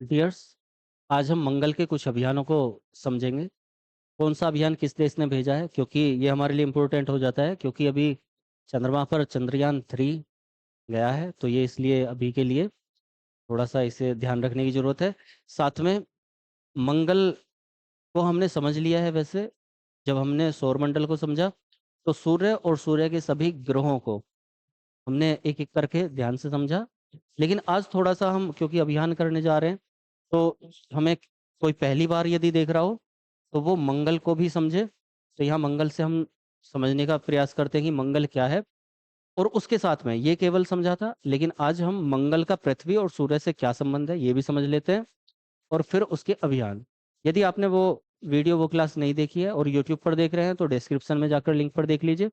Dears, आज हम मंगल के कुछ अभियानों को समझेंगे। कौन सा अभियान किस देश ने भेजा है, क्योंकि ये हमारे लिए इम्पोर्टेंट हो जाता है, क्योंकि अभी चंद्रमा पर चंद्रयान 3 गया है, तो ये इसलिए अभी के लिए थोड़ा सा इसे ध्यान रखने की ज़रूरत है। साथ में मंगल को हमने समझ लिया है। वैसे जब हमने सौरमंडल को समझा तो सूर्य और सूर्य के सभी ग्रहों को हमने एक एक करके ध्यान से समझा। लेकिन आज थोड़ा सा हम, क्योंकि अभियान करने जा रहे हैं, तो हमें कोई पहली बार यदि देख रहा हो तो वो मंगल को भी समझे। तो यहाँ मंगल से हम समझने का प्रयास करते हैं कि मंगल क्या है, और उसके साथ में ये केवल समझा था, लेकिन आज हम मंगल का पृथ्वी और सूर्य से क्या संबंध है ये भी समझ लेते हैं, और फिर उसके अभियान। यदि आपने वो क्लास नहीं देखी है और यूट्यूब पर देख रहे हैं तो डिस्क्रिप्शन में जाकर लिंक पर देख लीजिए,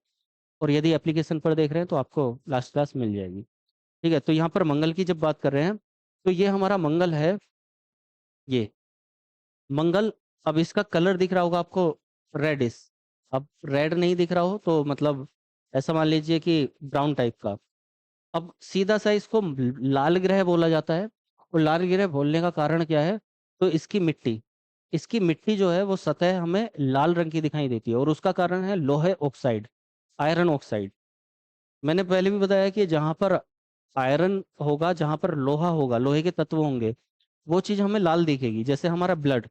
और यदि एप्लीकेशन पर देख रहे हैं तो आपको लास्ट क्लास मिल जाएगी। ठीक है, तो यहाँ पर मंगल की जब बात कर रहे हैं तो ये हमारा मंगल है। ये मंगल, अब इसका कलर दिख रहा होगा आपको, रेडिश। अब रेड नहीं दिख रहा हो तो मतलब ऐसा मान लीजिए कि ब्राउन टाइप का। अब सीधा सा इसको लाल ग्रह बोला जाता है। और लाल ग्रह बोलने का कारण क्या है? तो इसकी मिट्टी जो है वो सतह हमें लाल रंग की दिखाई देती है, और उसका कारण है लोहे ऑक्साइड, आयरन ऑक्साइड। मैंने पहले भी बताया कि जहाँ पर आयरन होगा, जहाँ पर लोहा होगा, लोहे के तत्व होंगे, वो चीज़ हमें लाल दिखेगी। जैसे हमारा ब्लड,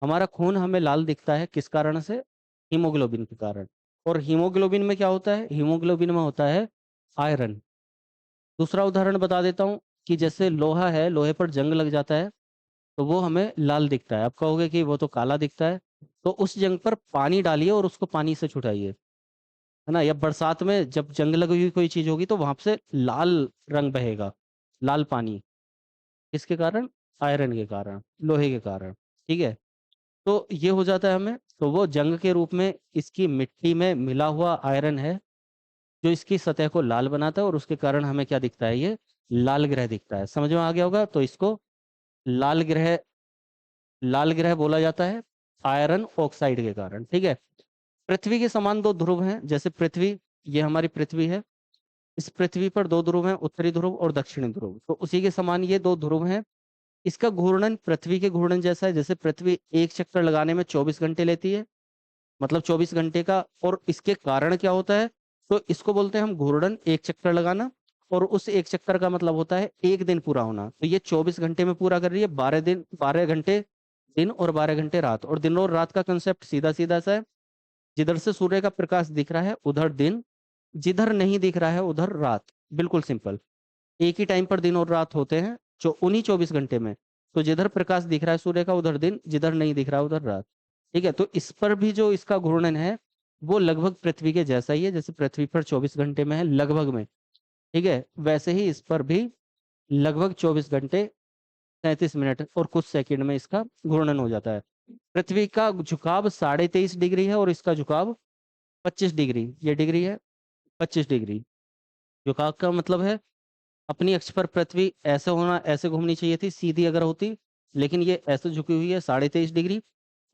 हमारा खून हमें लाल दिखता है, किस कारण से? हीमोग्लोबिन के कारण। और हीमोग्लोबिन में क्या होता है? हीमोग्लोबिन में होता है आयरन। दूसरा उदाहरण बता देता हूँ कि जैसे लोहा है, लोहे पर जंग लग जाता है तो वो हमें लाल दिखता है। आप कहोगे कि वो तो काला दिखता है, तो उस जंग पर पानी डालिए और उसको पानी से छुटाइए, है ना। या बरसात में जब जंग लगी हुई कोई चीज होगी तो वहां से लाल रंग बहेगा, लाल पानी। किसके कारण? आयरन के कारण, लोहे के कारण। ठीक है, तो ये हो जाता है हमें। तो वो जंग के रूप में इसकी मिट्टी में मिला हुआ आयरन है जो इसकी सतह को लाल बनाता है, और उसके कारण हमें क्या दिखता है? ये लाल ग्रह दिखता है। समझ में आ गया होगा? तो इसको लाल ग्रह, लाल ग्रह बोला जाता है आयरन ऑक्साइड के कारण। ठीक है, पृथ्वी के समान दो ध्रुव हैं। जैसे पृथ्वी, ये हमारी पृथ्वी है, इस पृथ्वी पर दो ध्रुव हैं, उत्तरी ध्रुव और दक्षिणी ध्रुव। तो उसी के समान ये दो ध्रुव हैं। इसका घूर्णन पृथ्वी के घूर्णन जैसा है। जैसे पृथ्वी एक चक्कर लगाने में 24 घंटे लेती है, मतलब 24 घंटे का। और इसके कारण क्या होता है? तो इसको बोलते हैं हम घूर्णन, एक चक्कर लगाना। और उस एक चक्कर का मतलब होता है एक दिन पूरा होना। तो ये 24 घंटे में पूरा कर रही है, 12 दिन, 12 घंटे दिन और 12 घंटे रात। और दिन और रात का कंसेप्ट सीधा सीधा सा है। जिधर से सूर्य का प्रकाश दिख रहा है उधर दिन, जिधर नहीं दिख रहा है उधर रात। बिल्कुल सिंपल। एक ही टाइम पर दिन और रात होते हैं, जो उन्हीं 24 घंटे में। तो जिधर प्रकाश दिख रहा है सूर्य का उधर दिन, जिधर नहीं दिख रहा उधर रात। ठीक है, तो इस पर भी जो इसका घूर्णन है वो लगभग पृथ्वी के जैसा ही है। जैसे पृथ्वी पर 24 घंटे में है लगभग में, ठीक है, वैसे ही इस पर भी लगभग 24 घंटे 37 मिनट और कुछ सेकंड में इसका घूर्णन हो जाता है। पृथ्वी का झुकाव 23.5 डिग्री है और इसका झुकाव 25 डिग्री, ये डिग्री है 25 डिग्री। झुकाव का मतलब है अपनी अक्ष पर पृथ्वी ऐसे होना, ऐसे घूमनी चाहिए थी सीधी अगर होती, लेकिन ये ऐसे झुकी हुई है 23.5 डिग्री।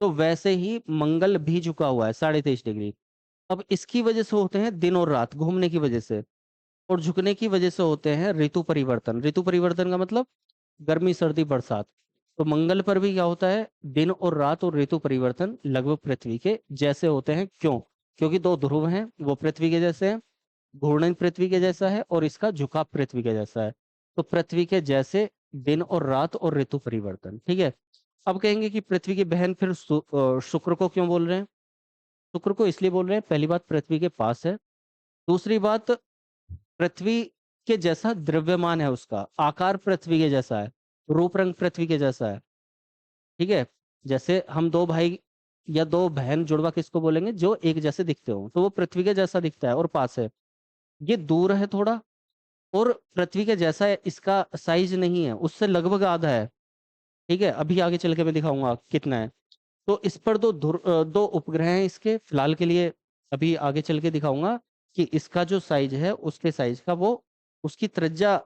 तो वैसे ही मंगल भी झुका हुआ है 23.5 डिग्री। अब इसकी वजह से होते हैं दिन और रात, घूमने की वजह से। और झुकने की वजह से होते हैं ऋतु परिवर्तन। ऋतु परिवर्तन का मतलब गर्मी सर्दी बरसात। तो मंगल पर भी क्या होता है? दिन और रात और ऋतु परिवर्तन लगभग पृथ्वी के जैसे होते हैं। क्यों? क्योंकि दो ध्रुव हैं, वो पृथ्वी के जैसे हैं, घूर्णन पृथ्वी के जैसा है और इसका झुकाव पृथ्वी के जैसा है। तो पृथ्वी के जैसे दिन और रात और ऋतु परिवर्तन। ठीक है, अब कहेंगे कि पृथ्वी की बहन फिर शुक्र को क्यों बोल रहे हैं? शुक्र को इसलिए बोल रहे हैं, पहली बात पृथ्वी के पास है, दूसरी बात पृथ्वी के जैसा द्रव्यमान है, उसका आकार पृथ्वी के जैसा है, रूप रंग पृथ्वी के जैसा है। ठीक है, जैसे हम दो भाई या दो बहन जुड़वा किसको बोलेंगे? जो एक जैसे दिखते हो, तो वो पृथ्वी के जैसा दिखता है और पास है। ये दूर है थोड़ा, और पृथ्वी के जैसा है, इसका साइज नहीं है, उससे लगभग आधा है। ठीक है, अभी आगे चल के मैं दिखाऊंगा कितना है। तो इस पर दो उपग्रह हैं इसके फिलहाल के लिए। अभी आगे चल के दिखाऊंगा कि इसका जो साइज है उसके साइज का वो, उसकी त्रिज्या,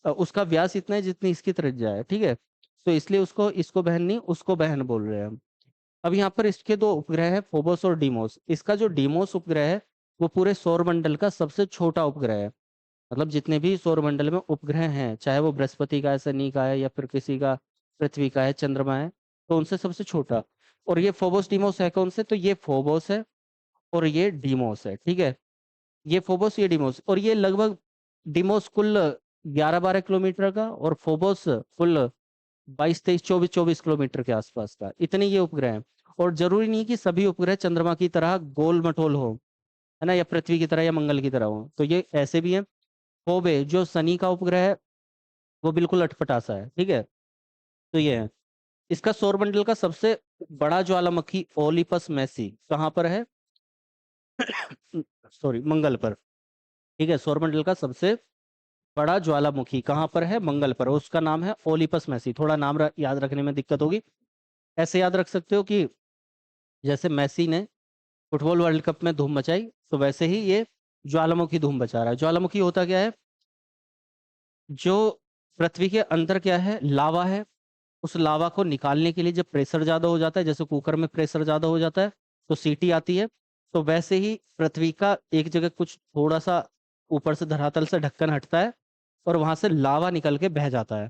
उसका व्यास इतना है जितनी इसकी त्रिज्या है। ठीक है, तो इसलिए उसको, इसको बहन नहीं उसको बहन बोल रहे हैं हम। अब यहाँ पर इसके दो उपग्रह हैं, फोबोस और डीमोस। इसका जो डीमोस उपग्रह है वो पूरे सौरमंडल का सबसे छोटा उपग्रह है। मतलब जितने भी सौरमंडल में उपग्रह हैं, चाहे वो बृहस्पति का है, शनि का है, या फिर किसी का पृथ्वी का है, चंद्रमा है, तो उनसे सबसे छोटा। और ये फोबोस डीमोस है कौन से? तो ये फोबोस है और ये डीमोस है, ठीक है। ये फोबोस, ये डीमोस, और ये लगभग डीमोस कुल 11-12 किलोमीटर का, और फोबोस कुल 22-23-24 किलोमीटर के आसपास का। इतने ये उपग्रह हैं। और जरूरी नहीं कि सभी उपग्रह चंद्रमा की तरह गोल मटोल हो, है ना, या पृथ्वी की तरह या मंगल की तरह हो, तो ये ऐसे भी हैं। फोबे जो शनि का उपग्रह है, वो बिल्कुल अटपटा सा है, ठीक है। तो ये है। इसका सौरमंडल का सबसे बड़ा ज्वालामुखी ओलिपस मैसी कहाँ पर है? सॉरी, मंगल पर। ठीक है, सौरमंडल का सबसे बड़ा ज्वालामुखी कहाँ पर है? मंगल पर। उसका नाम है ओलिपस मैसी। थोड़ा नाम याद रखने में दिक्कत होगी। ऐसे याद रख सकते हो कि जैसे मैसी ने फुटबॉल वर्ल्ड कप में धूम मचाई, तो वैसे ही ये ज्वालामुखी धूम मचा रहा है। ज्वालामुखी होता क्या है? जो पृथ्वी के अंदर क्या है, लावा है। उस लावा को निकालने के लिए जब प्रेशर ज्यादा हो जाता है, जैसे कुकर में प्रेशर ज्यादा हो जाता है तो सीटी आती है, तो वैसे ही पृथ्वी का एक जगह कुछ थोड़ा सा ऊपर से धरातल से ढक्कन हटता है और वहां से लावा निकल के बह जाता है,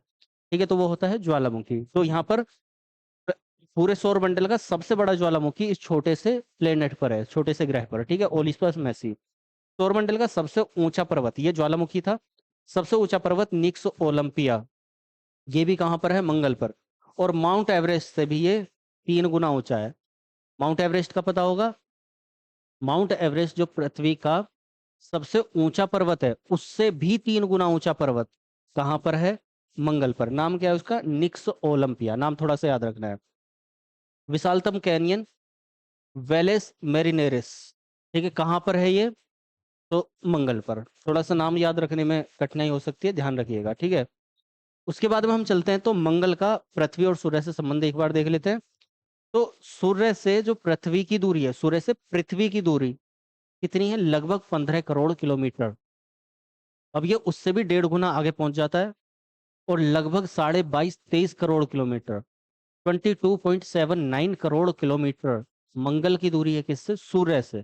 ठीक है। तो वो होता है ज्वालामुखी। तो यहाँ पर पूरे सौर मंडल का सबसे बड़ा ज्वालामुखी इस छोटे से प्लेनेट पर है, छोटे से ग्रह पर, ठीक है, ओलिपस मैसी। सौरमंडल का सबसे ऊंचा पर्वत ये ज्वालामुखी था। सबसे ऊंचा पर्वत निक्स ओलंपिया, ये भी कहाँ पर है? मंगल पर। और माउंट एवरेस्ट से भी ये 3 गुना ऊंचा है। माउंट एवरेस्ट का पता होगा? माउंट एवरेस्ट जो पृथ्वी का सबसे ऊंचा पर्वत है, उससे भी 3 गुना ऊंचा पर्वत कहाँ पर है? मंगल पर। नाम क्या है उसका? निक्स ओलंपिया। नाम थोड़ा सा याद रखना है। विशालतम कैनियन वेलेस मेरिनेरिस, ठीक है, कहाँ पर है ये? तो मंगल पर। थोड़ा सा नाम याद रखने में कठिनाई हो सकती है, ध्यान रखिएगा, ठीक है। उसके बाद में हम चलते हैं तो मंगल का पृथ्वी और सूर्य से संबंध एक बार देख लेते हैं। तो सूर्य से जो पृथ्वी की दूरी है, सूर्य से पृथ्वी की दूरी कितनी है? लगभग 15 करोड़ किलोमीटर। अब ये उससे भी 1.5 गुना आगे पहुंच जाता है, और लगभग 22-23 करोड़ किलोमीटर, 22.79 करोड़ किलोमीटर मंगल की दूरी है किससे? सूर्य से।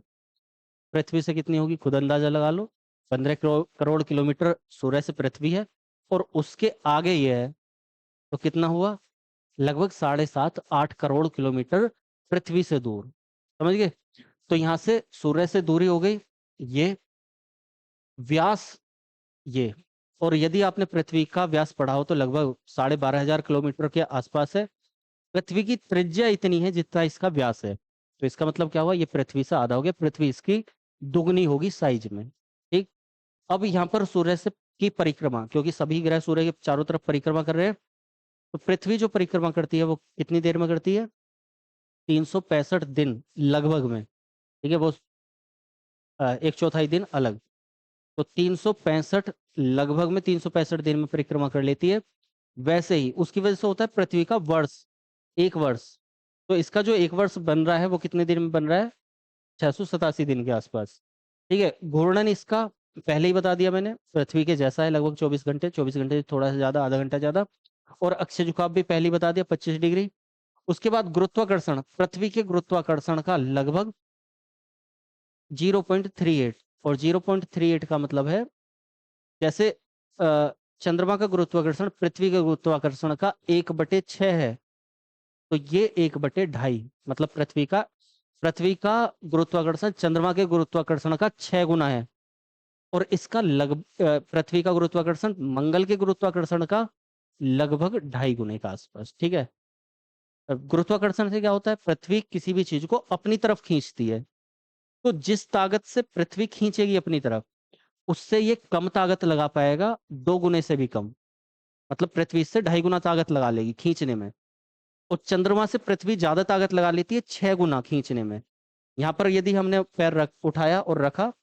पृथ्वी से कितनी होगी? खुद अंदाजा लगा लो। 15 करोड़ किलोमीटर सूर्य से पृथ्वी है, और उसके आगे ये है, तो कितना हुआ? लगभग 7.5-8 करोड़ किलोमीटर पृथ्वी से दूर। समझ गए? तो यहां से सूर्य से दूरी हो गई ये, व्यास ये। और यदि आपने पृथ्वी का व्यास पढ़ा हो तो लगभग 12,500 किलोमीटर के आसपास है। पृथ्वी की त्रिज्या इतनी है जितना इसका व्यास है, तो इसका मतलब क्या हुआ? ये पृथ्वी से आधा हो गया, पृथ्वी इसकी दुगनी होगी साइज में, ठीक। अब यहाँ पर सूर्य से की परिक्रमा, क्योंकि सभी ग्रह सूर्य के चारों तरफ परिक्रमा कर रहे हैं, तो पृथ्वी जो परिक्रमा करती है वो कितनी देर में करती है? 365 दिन लगभग में, ठीक है। वो एक चौथाई दिन अलग, तो 365, लगभग में 365 दिन में परिक्रमा कर लेती है। वैसे ही उसकी वजह से होता है पृथ्वी का वर्ष, एक वर्ष। तो इसका जो एक वर्ष बन रहा है वो कितने दिन में बन रहा है? 687 दिन के आसपास, ठीक है। घूर्णन इसका पहले ही बता दिया मैंने, पृथ्वी के जैसा है, लगभग 24 घंटे, 24 घंटे से थोड़ा सा ज्यादा, आधा घंटा ज्यादा। और अक्षय झुकाव भी पहले ही बता दिया, 25 डिग्री। उसके बाद गुरुत्वाकर्षण, पृथ्वी के गुरुत्वाकर्षण का लगभग 0.38। और 0.38 का मतलब है, जैसे चंद्रमा का गुरुत्वाकर्षण पृथ्वी के गुरुत्वाकर्षण का 1/6 है, तो ये 1/2.5, मतलब पृथ्वी का गुरुत्वाकर्षण चंद्रमा के गुरुत्वाकर्षण का 6 गुना है। और इसका पृथ्वी का गुरुत्वाकर्षण मंगल के गुरुत्वाकर्षण का लगभग 2.5 गुने के आसपास, ठीक है। अब गुरुत्वाकर्षण से क्या होता है? पृथ्वी किसी भी चीज को अपनी तरफ खींचती है, तो जिस ताकत से पृथ्वी खींचेगी अपनी तरफ, उससे ये कम ताकत लगा पाएगा, 2 गुने से भी कम। मतलब पृथ्वी से 2.5 गुना ताकत लगा लेगी खींचने में। और चंद्रमा से पृथ्वी ज्यादा ताकत लगा लेती है, 6 गुना खींचने में। यहाँ पर यदि हमने पैर उठाया और रखा,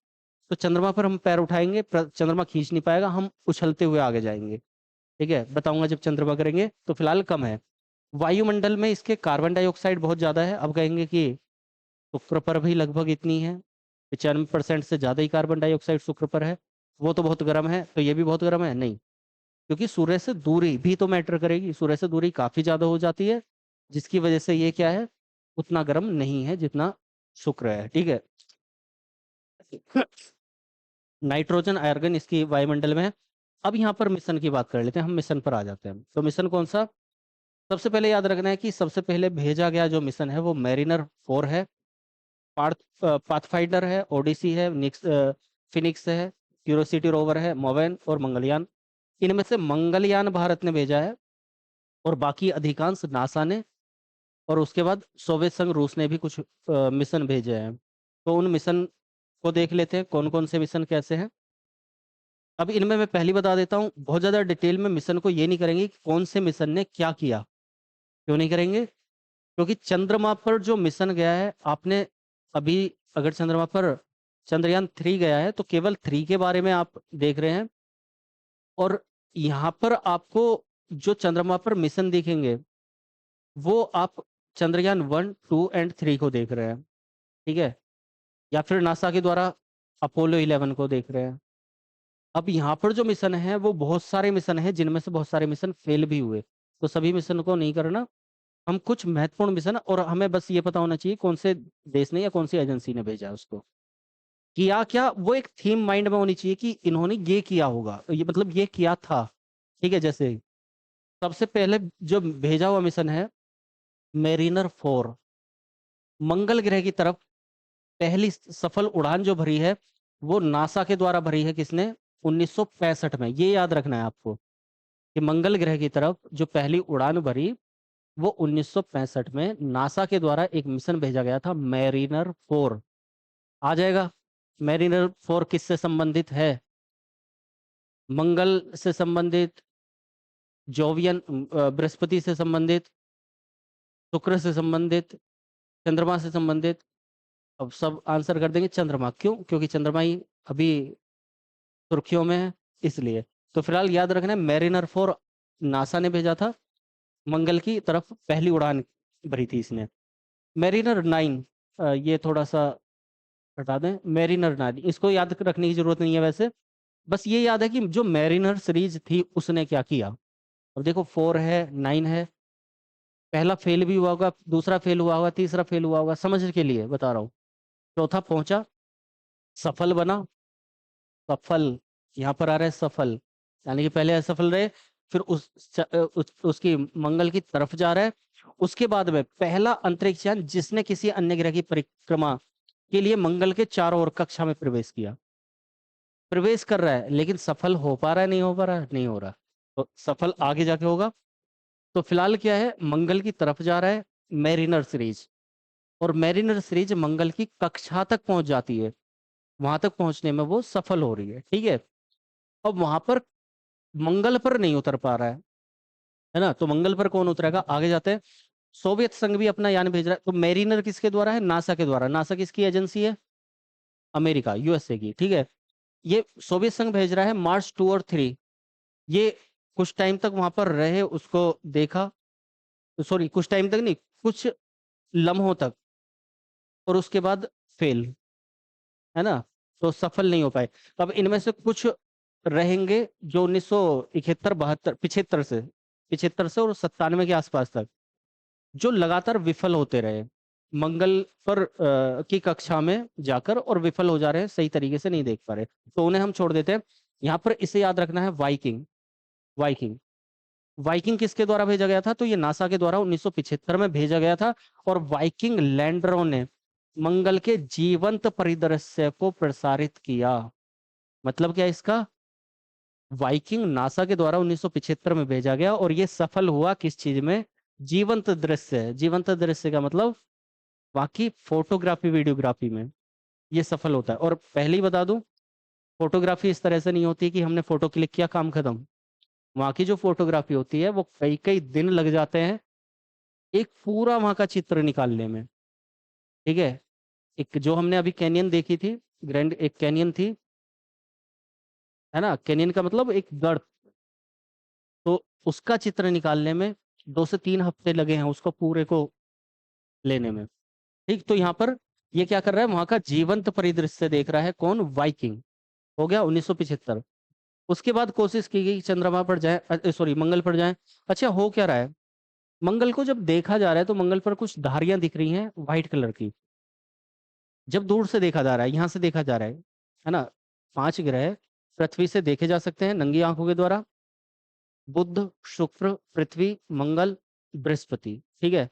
तो चंद्रमा पर हम पैर उठाएंगे, चंद्रमा खींच नहीं पाएगा, हम उछलते हुए आगे जाएंगे, ठीक है। बताऊंगा जब चंद्रमा करेंगे। तो फिलहाल कम है। वायुमंडल में इसके कार्बन डाइऑक्साइड बहुत ज्यादा है। अब कहेंगे कि शुक्र पर भी लगभग इतनी है, 95% से ज्यादा ही कार्बन डाइऑक्साइड शुक्र पर है। वो तो बहुत गर्म है, तो ये भी बहुत गर्म है? नहीं, क्योंकि सूर्य से दूरी भी तो मैटर करेगी। सूर्य से दूरी काफी ज्यादा हो जाती है, जिसकी वजह से ये क्या है, उतना गर्म नहीं है जितना शुक्र है, ठीक है। नाइट्रोजन, आर्गन इसकी वायुमंडल में है। अब यहाँ पर मिशन की बात कर लेते हैं, हम मिशन पर आ जाते हैं। तो मिशन कौन सा? सबसे पहले याद रखना है कि सबसे पहले भेजा गया जो मिशन है वो मैरिनर 4 है, पाथफाइंडर है, ओडिसी है, फिनिक्स है, क्यूरोसिटी रोवर है, मोवेन और मंगलयान। इनमें से मंगलयान भारत ने भेजा है और बाकी अधिकांश नासा ने, और उसके बाद सोवियत संघ रूस ने भी कुछ मिशन भेजे हैं। तो उन मिशन को देख लेते हैं कौन कौन से मिशन कैसे हैं। अब इनमें मैं पहली बता देता हूँ, बहुत ज़्यादा डिटेल में मिशन को ये नहीं करेंगे कि कौन से मिशन ने क्या किया। क्यों नहीं करेंगे? क्योंकि चंद्रमा पर जो मिशन गया है, आपने अभी अगर चंद्रमा पर चंद्रयान 3 गया है तो केवल 3 के बारे में आप देख रहे हैं। और यहाँ पर आपको जो चंद्रमा पर मिशन दिखेंगे वो आप चंद्रयान 1, 2 एंड 3 को देख रहे हैं। ठीक है? या फिर नासा के द्वारा अपोलो 11 को देख रहे हैं। अब यहाँ पर जो मिशन है वो बहुत सारे मिशन हैं, जिनमें से बहुत सारे मिशन फेल भी हुए, तो सभी मिशन को नहीं करना। हम कुछ महत्वपूर्ण मिशन, और हमें बस ये पता होना चाहिए कौन से देश ने या कौन सी एजेंसी ने भेजा है उसको, किया क्या, वो एक थीम माइंड में होनी चाहिए कि इन्होंने ये किया होगा, ये मतलब ये किया था। ठीक है? जैसे सबसे पहले जो भेजा हुआ मिशन है मेरिनर 4, मंगल ग्रह की तरफ पहली सफल उड़ान जो भरी है वो नासा के द्वारा भरी है। किसने? 1965 में। ये याद रखना है आपको कि मंगल ग्रह की तरफ जो पहली उड़ान भरी वो 1965 में नासा के द्वारा एक मिशन भेजा गया था, मैरिनर 4। आ जाएगा। मैरिनर 4 किससे संबंधित है? मंगल से संबंधित, जोवियन बृहस्पति से संबंधित, शुक्र से संबंधित, चंद्रमा से संबंधित। अब सब आंसर कर देंगे चंद्रमा। क्यों? क्योंकि चंद्रमा ही अभी सुर्खियों में है, इसलिए। तो फिलहाल याद रखना है मैरिनर 4 नासा ने भेजा था, मंगल की तरफ पहली उड़ान भरी थी इसने। मैरिनर 9, ये थोड़ा सा हटा दें। मैरिनर 9 इसको याद रखने की जरूरत नहीं है वैसे, बस ये याद है कि जो मैरिनर सीरीज थी उसने क्या किया। अब देखो 4 है 9 है, पहला फेल भी हुआ होगा, दूसरा फेल हुआ होगा, तीसरा फेल हुआ होगा, समझ के लिए बता रहा हूँ। चौथा पहुंचा, सफल बना, सफल, यहाँ पर आ रहा है सफल, यानी कि पहले असफल रहे, फिर उसकी मंगल की तरफ जा रहा है। उसके बाद में पहला अंतरिक्ष यान जिसने किसी अन्य ग्रह की परिक्रमा के लिए मंगल के चारों ओर कक्षा में प्रवेश किया। प्रवेश कर रहा है लेकिन सफल हो पा रहा है, नहीं हो पा रहा है, नहीं हो रहा। तो सफल आगे जाके होगा। तो फिलहाल क्या है, मंगल की तरफ जा रहा है मैरिनर सीरीज, और मैरिनर सीरीज मंगल की कक्षा तक पहुंच जाती है, वहां तक पहुंचने में वो सफल हो रही है। ठीक है? अब वहां पर मंगल पर नहीं उतर पा रहा है ना, तो मंगल पर कौन उतरेगा, आगे जाते हैं। सोवियत संघ भी अपना यान भेज रहा है। तो मैरिनर किसके द्वारा है? नासा के द्वारा। नासा किसकी एजेंसी है? अमेरिका, यूएसए की। ठीक है? ये सोवियत संघ भेज रहा है मार्स 2 और 3। ये कुछ टाइम तक वहां पर रहे, उसको देखा, सॉरी कुछ टाइम तक नहीं, कुछ लम्हों तक, और उसके बाद फेल, है ना, तो सफल नहीं हो पाए। तो अब इनमें से कुछ रहेंगे जो 1971, 72, 75 से और 97 के आसपास तक जो लगातार विफल होते रहे, मंगल पर की कक्षा में जाकर, और विफल हो जा रहे हैं, सही तरीके से नहीं देख पा रहे, तो उन्हें हम छोड़ देते हैं। यहाँ पर इसे याद रखना है, वाइकिंग। वाइकिंग, वाइकिंग किसके द्वारा भेजा गया था? तो ये नासा के द्वारा 1975 में भेजा गया था, और वाइकिंग लैंडरों ने मंगल के जीवंत परिदृश्य को प्रसारित किया। मतलब क्या है इसका? वाइकिंग नासा के द्वारा 1975 में भेजा गया, और ये सफल हुआ किस चीज में? जीवंत दृश्य। जीवंत दृश्य का मतलब बाकी फोटोग्राफी वीडियोग्राफी में ये सफल होता है। और पहले ही बता दूं, फोटोग्राफी इस तरह से नहीं होती कि हमने फोटो क्लिक किया काम खत्म। वहां की जो फोटोग्राफी होती है वो कई कई दिन लग जाते हैं एक पूरा वहां का चित्र निकालने में। ठीक है? एक जो हमने अभी कैनियन देखी थी, ग्रैंड एक कैनियन थी, है ना, कैनियन का मतलब एक गर्त, तो उसका चित्र निकालने में 2 से 3 हफ्ते लगे हैं उसको पूरे को लेने में। ठीक, तो यहाँ पर ये क्या कर रहा है, वहां का जीवंत परिदृश्य देख रहा है। कौन? वाइकिंग। हो गया 1975। उसके बाद कोशिश की गई कि चंद्रमा पर जाए, सॉरी मंगल पर जाए। अच्छा, हो क्या रहा है, मंगल को जब देखा जा रहा है तो मंगल पर कुछ धारियां दिख रही हैं व्हाइट कलर की। जब दूर से देखा जा रहा है, यहाँ से देखा जा रहा है ना, 5 ग्रह पृथ्वी से देखे जा सकते हैं नंगी आंखों के द्वारा, बुध, शुक्र, पृथ्वी, मंगल, बृहस्पति, ठीक है।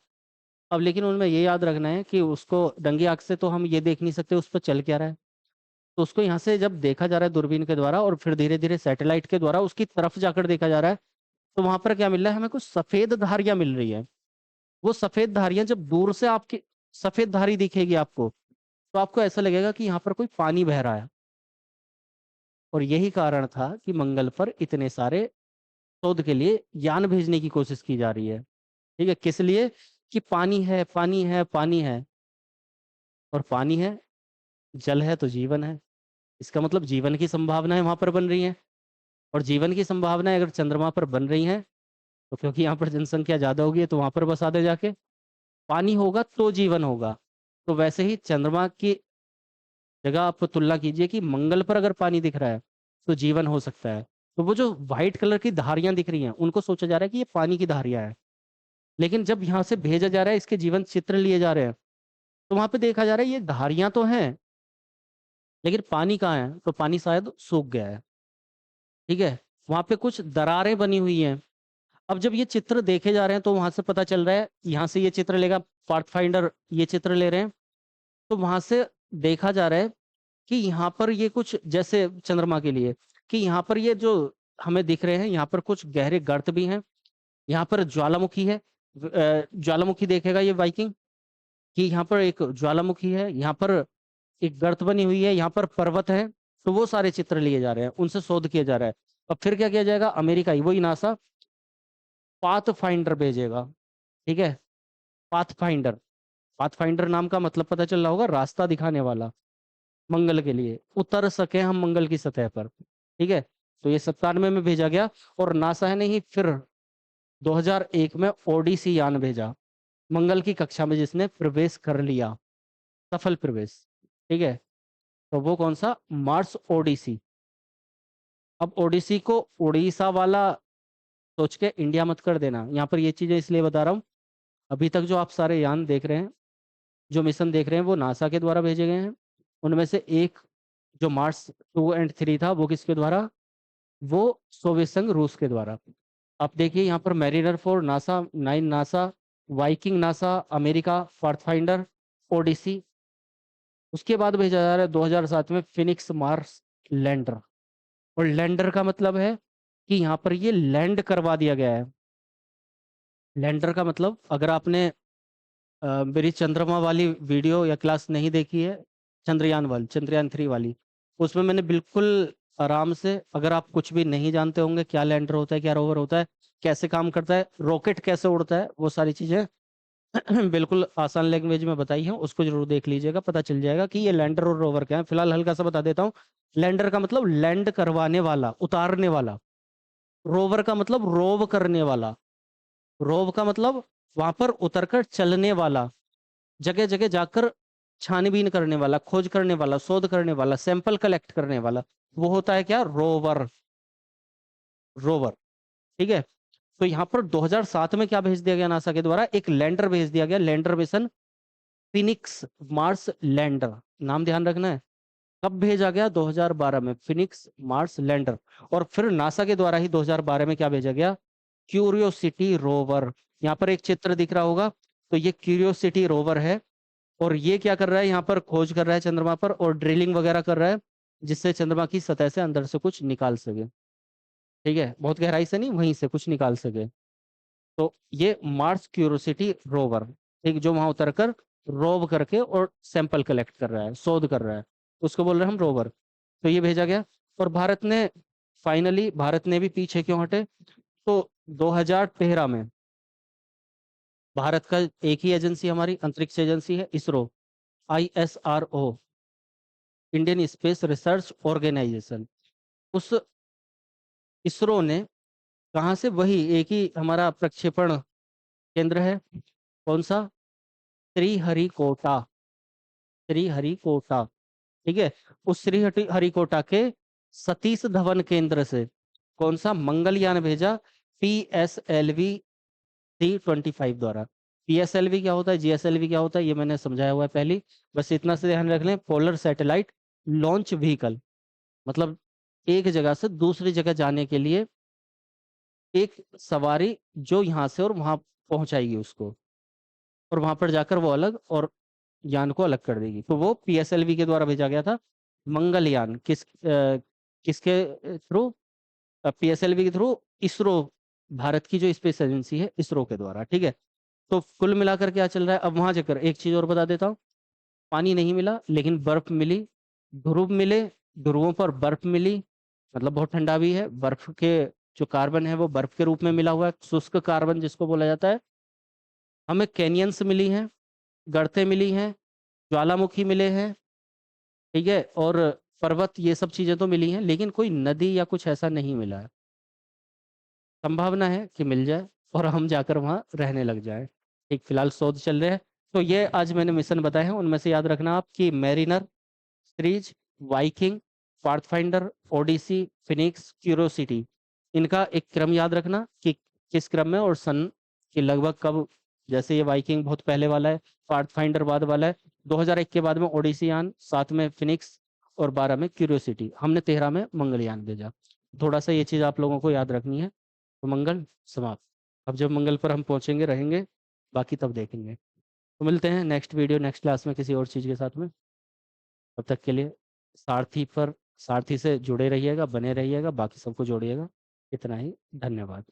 अब लेकिन उनमें ये याद रखना है कि उसको नंगी आंख से तो हम ये देख नहीं सकते उस पर चल क्या रहा है। तो उसको यहाँ से जब देखा जा रहा है दूरबीन के द्वारा और फिर धीरे धीरे सैटेलाइट के द्वारा उसकी तरफ जाकर देखा जा रहा है, तो वहां पर क्या मिल रहा है हमें, कुछ सफेद धारियां मिल रही है। वो सफेद धारियां जब दूर से आपकी सफेद धारी दिखेगी आपको, तो आपको ऐसा लगेगा कि यहाँ पर कोई पानी बह रहा है। और यही कारण था कि मंगल पर इतने सारे शोध के लिए यान भेजने की कोशिश की जा रही है। ठीक है, किस लिए? कि पानी है, पानी है, पानी है। और पानी है, जल है तो जीवन है। इसका मतलब जीवन की संभावनाएं वहां पर बन रही हैं। और जीवन की संभावनाएं अगर चंद्रमा पर बन रही हैं, तो क्योंकि यहाँ पर जनसंख्या ज्यादा होगी तो वहां पर बसा दे जाके। पानी होगा तो जीवन होगा। तो वैसे ही चंद्रमा की जगह आप तुलना कीजिए कि मंगल पर अगर पानी दिख रहा है तो जीवन हो सकता है। तो वो जो व्हाइट कलर की धारियां दिख रही हैं उनको सोचा जा रहा है कि ये पानी की धारियां हैं। लेकिन जब यहाँ से भेजा जा रहा है, इसके जीवन चित्र लिए जा रहे हैं, तो वहां पे देखा जा रहा है ये धारियां तो हैं, लेकिन पानी कहाँ है? तो पानी शायद सूख गया है। ठीक है, वहां पे कुछ दरारें बनी हुई हैं। अब जब ये चित्र देखे जा रहे हैं तो वहां से पता चल रहा है, यहाँ से ये चित्र लेगा पाथ फाइंडर, ये चित्र ले रहे हैं, तो वहां से देखा जा रहा है कि यहाँ पर ये कुछ जैसे चंद्रमा के लिए, कि यहाँ पर ये जो हमें दिख रहे हैं यहाँ पर कुछ गहरे गर्त भी हैं। यहाँ पर ज्वालामुखी है। ज्वालामुखी देखेगा ये वाइकिंग, कि यहाँ पर एक ज्वालामुखी है, यहाँ पर एक गर्त बनी हुई है, यहाँ पर पर्वत है। तो वो सारे चित्र लिए जा रहे हैं, उनसे शोध किया जा रहा है। अब फिर क्या किया जाएगा? अमेरिका ही, वही नासा पाथ फाइंडर भेजेगा। ठीक है, पाथ फाइंडर। पाथ फाइंडर नाम का मतलब पता चल रहा होगा, रास्ता दिखाने वाला। मंगल के लिए उतर सके हम मंगल की सतह पर। ठीक है, तो ये 97 में भेजा गया। और नासा ने ही फिर 2001 में ओडिसी यान भेजा मंगल की कक्षा में, जिसने प्रवेश कर लिया, सफल प्रवेश। ठीक है, तो वो कौन सा? मार्स ओडिसी। अब ओडिसी को उड़ीसा वाला सोच के इंडिया मत कर देना। यहाँ पर ये चीजें इसलिए बता रहा हूँ, अभी तक जो आप सारे यान देख रहे हैं, जो मिशन देख रहे हैं, वो नासा के द्वारा भेजे गए हैं। उनमें से एक जो मार्स 2 और 3 था, वो किसके द्वारा? वो सोवियत संघ, रूस के द्वारा। आप देखिए यहाँ पर Mariner 4 NASA, 9 NASA, Viking NASA, America, Pathfinder, Odyssey. उसके बाद भेजा जा रहा है 2007 में फिनिक्स मार्स लैंडर। और लैंडर का मतलब है कि यहाँ पर ये लैंड करवा दिया गया है। लैंडर का मतलब, अगर आपने मेरी चंद्रमा वाली वीडियो या क्लास नहीं देखी है, चंद्रयान वाली, चंद्रयान 3 वाली, उसमें मैंने बिल्कुल आराम से, अगर आप कुछ भी नहीं जानते होंगे क्या लैंडर होता है, क्या रोवर होता है, कैसे काम करता है, रॉकेट कैसे उड़ता है, वो सारी चीजें बिल्कुल आसान लैंग्वेज में बताई है। उसको जरूर देख लीजिएगा, पता चल जाएगा कि ये लैंडर और रोवर क्या है। फिलहाल हल्का सा बता देता हूँ। लैंडर का मतलब लैंड करवाने वाला, उतारने वाला। रोवर का मतलब रोव करने वाला। रोव का मतलब वहां पर उतरकर चलने वाला, जगह जगह जाकर छानबीन करने वाला, खोज करने वाला, शोध करने वाला, सैंपल कलेक्ट करने वाला। वो होता है क्या? रोवर। रोवर। ठीक है, तो यहाँ पर 2007 में क्या भेज दिया गया नासा के द्वारा? एक लैंडर भेज दिया गया, lander mission Phoenix Mars lander. नाम ध्यान रखना है। कब भेजा गया? 2012 में, फिनिक्स मार्स लैंडर। और फिर नासा के द्वारा ही 2012 में क्या भेजा गया? Curiosity rover. यहाँ पर एक चित्र दिख रहा होगा, तो ये क्यूरियोसिटी रोवर है। और ये क्या कर रहा है? यहाँ पर खोज कर रहा है चंद्रमा पर, और ड्रिलिंग वगैरह कर रहा है, जिससे चंद्रमा की सतह से अंदर से कुछ निकाल सके। ठीक है, बहुत गहराई से नहीं, वहीं से कुछ निकाल सके। तो ये मार्स क्यूरियोसिटी रोवर, ठीक, जो वहां उतरकर रोव करके और सैंपल कलेक्ट कर रहा है, शोध कर रहा है, उसको बोल रहे हैं हम रोवर। तो ये भेजा गया। और भारत ने फाइनली, भारत ने भी पीछे क्यों हटे? तो 2013 में भारत का एक ही एजेंसी, हमारी अंतरिक्ष एजेंसी है, ISRO, ISRO, Indian space research organisation. उस इसरो ने कहाँ से? वही एक ही हमारा प्रक्षेपण केंद्र है, कौन सा? श्रीहरिकोटा। श्रीहरिकोटा। ठीक है, उस श्रीहरिकोटा के सतीश धवन केंद्र से कौन सा? मंगलयान भेजा, PSLV 325 द्वारा। PSLV क्या होता है, GSLV क्या होता है, ये मैंने समझाया हुआ है पहले। बस इतना से ध्यान रख लें, पोलर सैटेलाइट लॉन्च व्हीकल। मतलब एक जगह से दूसरी जगह जाने के लिए एक सवारी जो यहाँ से और वहां पहुंचाएगी उसको, और वहां पर जाकर वो अलग और यान को अलग कर देगी। तो वो पीएसएलवी के द्वारा भेजा गया था मंगलयान, किसके थ्रू? पीएसएलवी के थ्रू, इसरो, भारत की जो स्पेस एजेंसी है, इसरो के द्वारा। ठीक है, तो कुल मिलाकर क्या चल रहा है अब वहां जाकर? एक चीज और बता देता हूँ, पानी नहीं मिला लेकिन बर्फ मिली, ध्रुव मिले, ध्रुवों पर बर्फ मिली, मतलब बहुत ठंडा भी है, बर्फ के जो कार्बन है वो बर्फ के रूप में मिला हुआ है, शुष्क कार्बन जिसको बोला जाता है। हमें कैनियंस मिली हैं, गर्तें मिली हैं, ज्वालामुखी मिले हैं, ठीक है, और पर्वत, ये सब चीजें तो मिली हैं, लेकिन कोई नदी या कुछ ऐसा नहीं मिला है। संभावना है कि मिल जाए और हम जाकर वहाँ रहने लग जाए। ठीक, फिलहाल शोध चल रहे हैं। तो ये आज मैंने मिशन बताए हैं, उनमें से याद रखना आप कि Mariner, series, Viking, Pathfinder, Odyssey, Phoenix, Curiosity, इनका एक क्रम याद रखना कि किस क्रम में और सन कि लगभग कब। जैसे ये वाइकिंग बहुत पहले वाला है, पाथफाइंडर बाद वाला है, 2001 के बाद में ओडिसी यान, 7 में फिनिक्स और 12 में क्यूरियोसिटी, हमने 13 में मंगलयान भेजा। थोड़ा सा ये चीज़ आप लोगों को याद रखनी है। तो मंगल समाप्त। अब जब मंगल पर हम पहुंचेंगे रहेंगे, बाकी तब देखेंगे। तो मिलते हैं नेक्स्ट वीडियो नेक्स्ट क्लास में किसी और चीज़ के साथ में। तब तक के लिए सारथी से जुड़े रहिएगा, बने रहिएगा, बाकी सबको जोड़िएगा। इतना ही, धन्यवाद।